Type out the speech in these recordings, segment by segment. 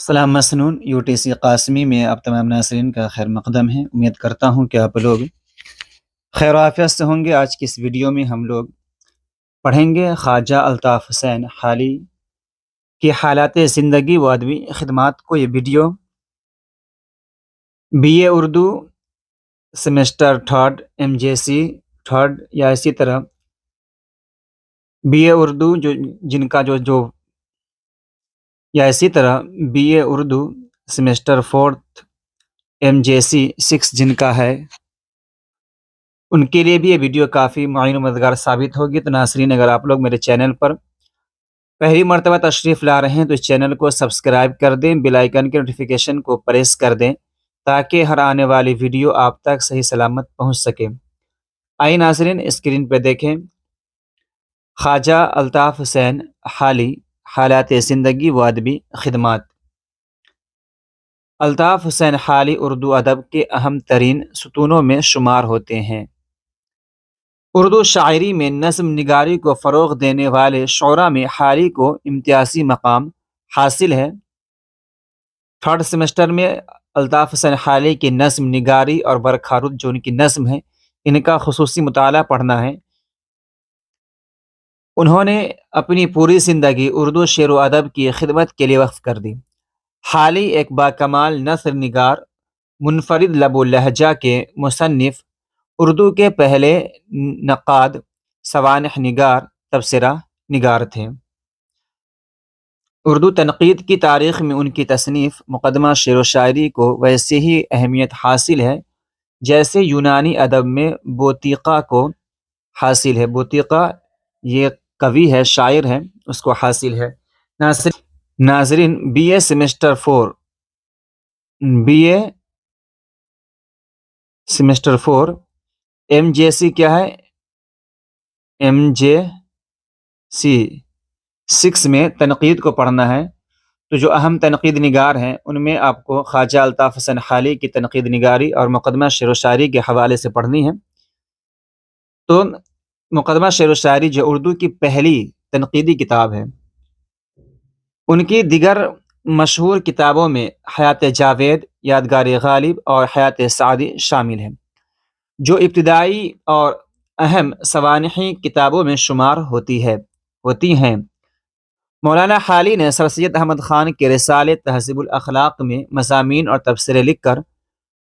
سلام مسنون UTC قاسمی میں آپ تمام ناظرین کا خیر مقدم ہے۔ امید کرتا ہوں کہ آپ لوگ خیر و عافیت سے ہوں گے۔ آج کی اس ویڈیو میں ہم لوگ پڑھیں گے خواجہ الطاف حسین حالی کی حالات زندگی و ادبی خدمات کو۔ یہ video BA Urdu semester 3 MJC 3 یا اسی طرح BA اردو جن کا یا اسی طرح BA اردو سیمسٹر 4 MJC 6 جن کا ہے، ان کے لیے بھی یہ ویڈیو کافی معین و مددگار ثابت ہوگی۔ تو ناظرین، اگر آپ لوگ میرے چینل پر پہلی مرتبہ تشریف لا رہے ہیں تو اس چینل کو سبسکرائب کر دیں، بیل آئیکن کے نوٹیفیکیشن کو پریس کر دیں تاکہ ہر آنے والی ویڈیو آپ تک صحیح سلامت پہنچ سکے۔ آئیے ناظرین، اسکرین پہ دیکھیں خواجہ الطاف حسین حالی حالات زندگی و ادبی خدمات۔ الطاف حسین حالی اردو ادب کے اہم ترین ستونوں میں شمار ہوتے ہیں۔ اردو شاعری میں نظم نگاری کو فروغ دینے والے شعراء میں حالی کو امتیازی مقام حاصل ہے۔ 3rd سیمسٹر میں الطاف حسین حالی کی نظم نگاری اور برخارد جو ان کی نظم ہے، ان کا خصوصی مطالعہ پڑھنا ہے۔ انہوں نے اپنی پوری زندگی اردو شعر و ادب کی خدمت کے لیے وقف کر دی۔ حالی ایک باکمال نثر نگار، منفرد لب و لہجہ کے مصنف، اردو کے پہلے نقاد، سوانح نگار، تبصرہ نگار تھے۔ اردو تنقید کی تاریخ میں ان کی تصنیف مقدمہ شعر و شاعری کو ویسے ہی اہمیت حاصل ہے جیسے یونانی ادب میں بوتیقہ کو حاصل ہے۔ بوتیقہ یہ قوی ہے، شاعر ہے، اس کو حاصل ہے۔ ناظرین، BA سیمسٹر 4 MJC کیا ہے؟ MJC 6 میں تنقید کو پڑھنا ہے۔ تو جو اہم تنقید نگار ہیں ان میں آپ کو خواجہ الطاف حسین حالی کی تنقید نگاری اور مقدمہ شعر و شاعری کے حوالے سے پڑھنی ہے۔ تو مقدمہ شعر و شاعری جو اردو کی پہلی تنقیدی کتاب ہے، ان کی دیگر مشہور کتابوں میں حیات جاوید، یادگار غالب اور حیات سعدی شامل ہیں، جو ابتدائی اور اہم سوانحی کتابوں میں شمار ہوتی ہیں۔ مولانا حالی نے سر سید احمد خان کے رسالے تہذیب الاخلاق میں مضامین اور تبصرے لکھ کر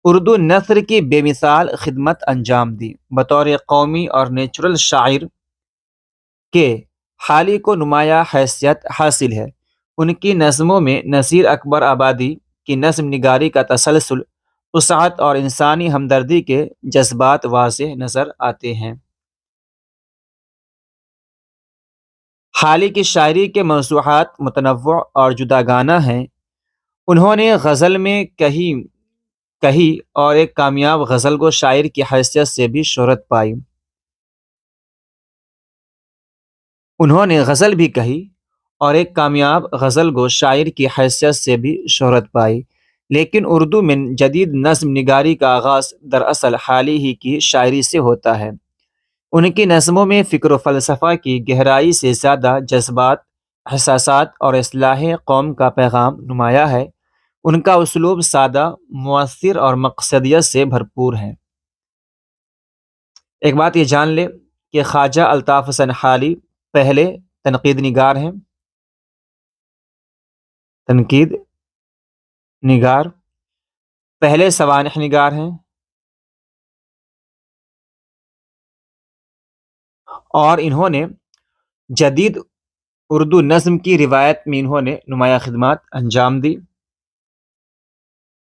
اردو نثر کی بے مثال خدمت انجام دی۔ بطور قومی اور نیچرل شاعر کے حالی کو نمایاں حیثیت حاصل ہے۔ ان کی نظموں میں نذیر اکبر آبادی کی نظم نگاری کا تسلسل، وسعت اور انسانی ہمدردی کے جذبات واضح نظر آتے ہیں۔ حالی کی شاعری کے موضوعات متنوع اور جداگانہ ہیں۔ انہوں نے غزل میں کہی اور ایک کامیاب غزل گو شاعر کی حیثیت سے بھی شہرت پائی۔ انہوں نے غزل بھی کہی اور ایک کامیاب غزل گو شاعر کی حیثیت سے بھی شہرت پائی، لیکن اردو میں جدید نظم نگاری کا آغاز دراصل حالی ہی کی شاعری سے ہوتا ہے۔ ان کی نظموں میں فکر و فلسفہ کی گہرائی سے زیادہ جذبات، احساسات اور اصلاح قوم کا پیغام نمایاں ہے۔ ان کا اسلوب سادہ، مؤثر اور مقصدیت سے بھرپور ہے۔ ایک بات یہ جان لے کہ خواجہ الطاف حسین حالی پہلے تنقید نگار ہیں، تنقید نگار، پہلے سوانح نگار ہیں، اور انہوں نے جدید اردو نظم کی روایت میں انہوں نے نمایاں خدمات انجام دی۔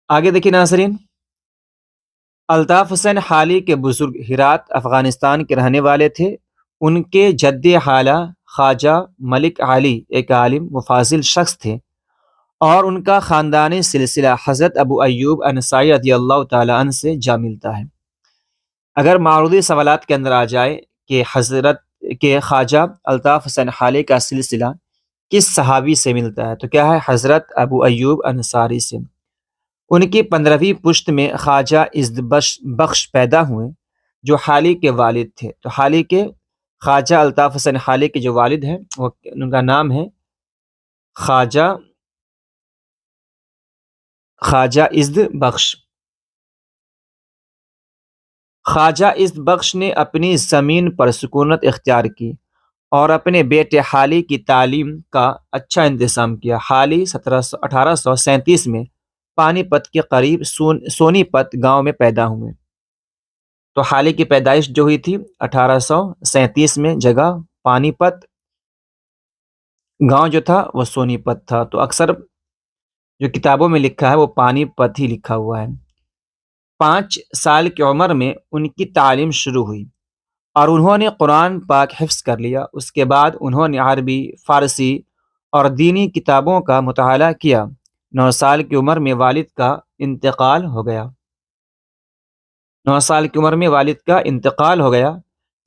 آگے دیکھیں ناظرین، الطاف حسین حالی کے بزرگ ہرات افغانستان کے رہنے والے تھے۔ ان کے جد حالہ خواجہ ملک علی ایک عالم و فاضل شخص تھے، اور ان کا خاندانی سلسلہ حضرت ابو ایوب انصاری رضی اللہ تعالیٰ عنہ سے جا ملتا ہے۔ اگر معروضی سوالات کے اندر آ جائے کہ خواجہ الطاف حسین حالی کا سلسلہ کس صحابی سے ملتا ہے، تو کیا ہے؟ حضرت ابو ایوب انصاری سے۔ ان کی 15ویں پشت میں خواجہ عزبخش پیدا ہوئے جو حالی کے والد تھے۔ تو حالی کے خواجہ الطاف حسین حالی کے جو والد ہیں ان کا نام ہے خواجہ خواجہ عزت بخش۔ خواجہ عزت بخش نے اپنی زمین پر سکونت اختیار کی اور اپنے بیٹے حالی کی تعلیم کا اچھا انتظام کیا۔ حالی 1837 میں پانی پت کے قریب سونی پت گاؤں میں پیدا ہوئے۔ تو حالی کی پیدائش جو ہوئی تھی 1837 میں، جگہ پانی پت، گاؤں جو تھا وہ سونی پت تھا۔ تو اکثر جو کتابوں میں لکھا ہے وہ پانی پت ہی لکھا ہوا ہے۔ 5 سال کی عمر میں ان کی تعلیم شروع ہوئی اور انہوں نے قرآن پاک حفظ کر لیا۔ اس کے بعد انہوں نے عربی، فارسی اور دینی کتابوں کا مطالعہ کیا۔ 9 سال کی عمر میں والد کا انتقال ہو گیا۔ 9 سال کی عمر میں والد کا انتقال ہو گیا،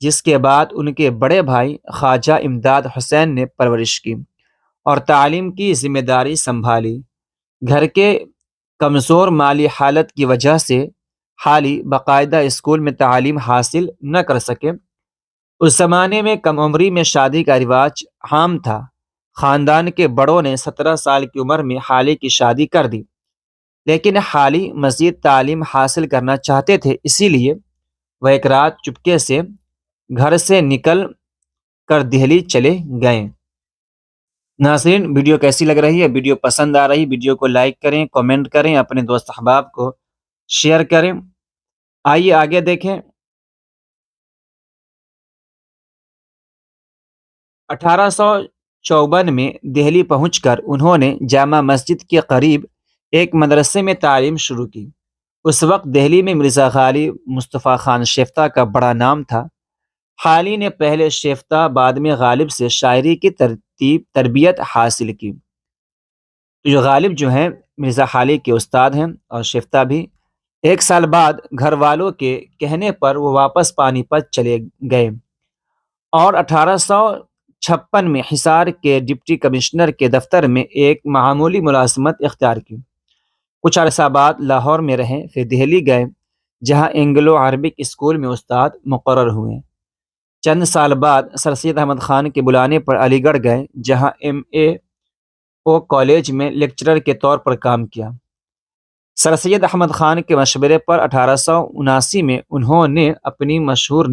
جس کے بعد ان کے بڑے بھائی خواجہ امداد حسین نے پرورش کی اور تعلیم کی ذمہ داری سنبھالی۔ گھر کے کمزور مالی حالت کی وجہ سے حالی باقاعدہ اسکول میں تعلیم حاصل نہ کر سکے۔ اس زمانے میں کم عمری میں شادی کا رواج عام تھا۔ خاندان کے بڑوں نے 17 سال کی عمر میں حالی کی شادی کر دی، لیکن حالی مزید تعلیم حاصل کرنا چاہتے تھے، اسی لیے وہ ایک رات چپکے سے گھر سے نکل کر دہلی چلے گئے۔ ناظرین، ویڈیو کیسی لگ رہی ہے؟ ویڈیو پسند آ رہی ویڈیو کو لائک کریں، کمنٹ کریں، اپنے دوست احباب کو شیئر کریں۔ آئیے آگے دیکھیں۔ 1854 میں دہلی پہنچ کر انہوں نے جامع مسجد کے قریب ایک مدرسے میں تعلیم شروع کی۔ اس وقت دہلی میں مرزا غالب مصطفیٰ خان شیفتہ کا بڑا نام تھا۔ حالی نے پہلے شیفتہ بعد میں غالب سے شاعری کی تربیت حاصل کی۔ جو غالب جو ہیں مرزا حالی کے استاد ہیں، اور شیفتہ بھی۔ 1 سال بعد گھر والوں کے کہنے پر وہ واپس پانی پت چلے گئے اور 1856 میں حصار کے ڈپٹی کمشنر کے دفتر میں ایک معمولی ملازمت اختیار کی۔ کچھ عرصہ بعد لاہور میں رہے، پھر دہلی گئے جہاں اینگلو عربک اسکول میں استاد مقرر ہوئے۔ چند سال بعد سر سید احمد خان کے بلانے پر علی گڑھ گئے جہاں MAO کالج میں لیکچرر کے طور پر کام کیا۔ سر سید احمد خان کے مشورے پر 1879 میں انہوں نے اپنی مشہور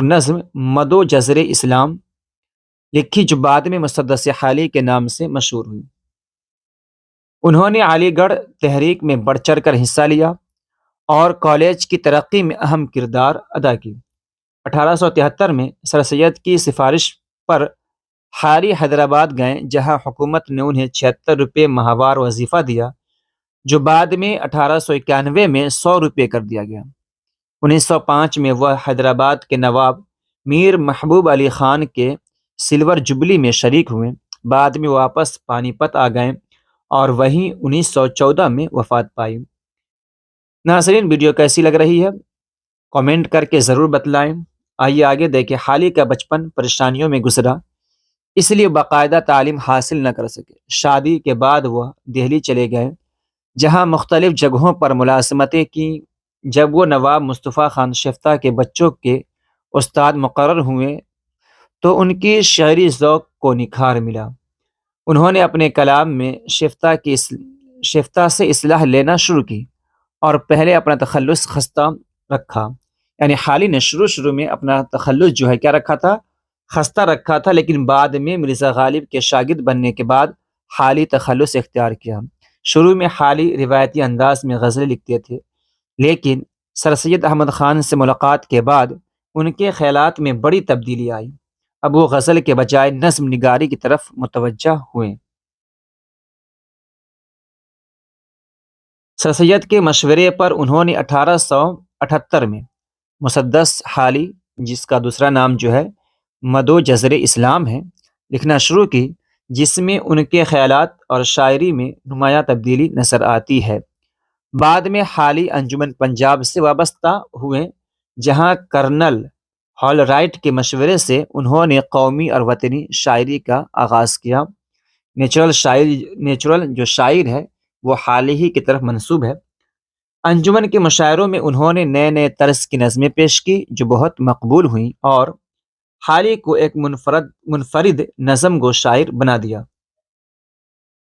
نظم مدو جزر اسلام لکھی، جو بعد میں مسدس حالی کے نام سے مشہور ہوئی۔ انہوں نے علی گڑھ تحریک میں بڑھ چڑھ کر حصہ لیا اور کالج کی ترقی میں اہم کردار ادا کی۔ 1873 میں سر سید کی سفارش پر حالی حیدرآباد گئے جہاں حکومت نے انہیں 76 روپے ماہوار وظیفہ دیا، جو بعد میں 1891 میں 100 روپے کر دیا گیا۔ 1905 میں وہ حیدرآباد کے نواب میر محبوب علی خان کے سلور جبلی میں شریک ہوئے۔ بعد میں واپس پانی پت آ گئے اور وہیں 1914 میں وفات پائی۔ ناظرین، ویڈیو کیسی لگ رہی ہے؟ کمنٹ کر کے ضرور بتلائیں۔ آئیے آگے دیکھیں۔ حالی کا بچپن پریشانیوں میں گزرا، اس لیے باقاعدہ تعلیم حاصل نہ کر سکے۔ شادی کے بعد وہ دہلی چلے گئے جہاں مختلف جگہوں پر ملازمتیں کی۔ جب وہ نواب مصطفیٰ خان شیفتہ کے بچوں کے استاد مقرر ہوئے تو ان کی شعری ذوق کو نکھار ملا۔ انہوں نے اپنے کلام میں شیفتہ سے اصلاح لینا شروع کی اور پہلے اپنا تخلص خستہ رکھا۔ یعنی حالی نے شروع میں اپنا تخلص جو ہے کیا رکھا تھا؟ خستہ رکھا تھا، لیکن بعد میں مرزا غالب کے شاگرد بننے کے بعد حالی تخلص اختیار کیا۔ شروع میں حالی روایتی انداز میں غزلیں لکھتے تھے، لیکن سر سید احمد خان سے ملاقات کے بعد ان کے خیالات میں بڑی تبدیلی آئی۔ اب وہ غزل کے بجائے نظم نگاری کی طرف متوجہ ہوئے۔ سر سید کے مشورے پر انہوں نے 1878 میں مسدس حالی، جس کا دوسرا نام جو ہے مدو جزر اسلام ہے، لکھنا شروع کی، جس میں ان کے خیالات اور شاعری میں نمایاں تبدیلی نظر آتی ہے۔ بعد میں حالی انجمن پنجاب سے وابستہ ہوئے جہاں کرنل ہال رائٹ کے مشورے سے انہوں نے قومی اور وطنی شاعری کا آغاز کیا۔ نیچرل جو شاعر ہے وہ حالی ہی کی طرف منسوب ہے۔ انجمن کے مشاعروں میں انہوں نے نئے طرز کی نظمیں پیش کی جو بہت مقبول ہوئیں اور حالی کو ایک منفرد نظم گو شاعر بنا دیا۔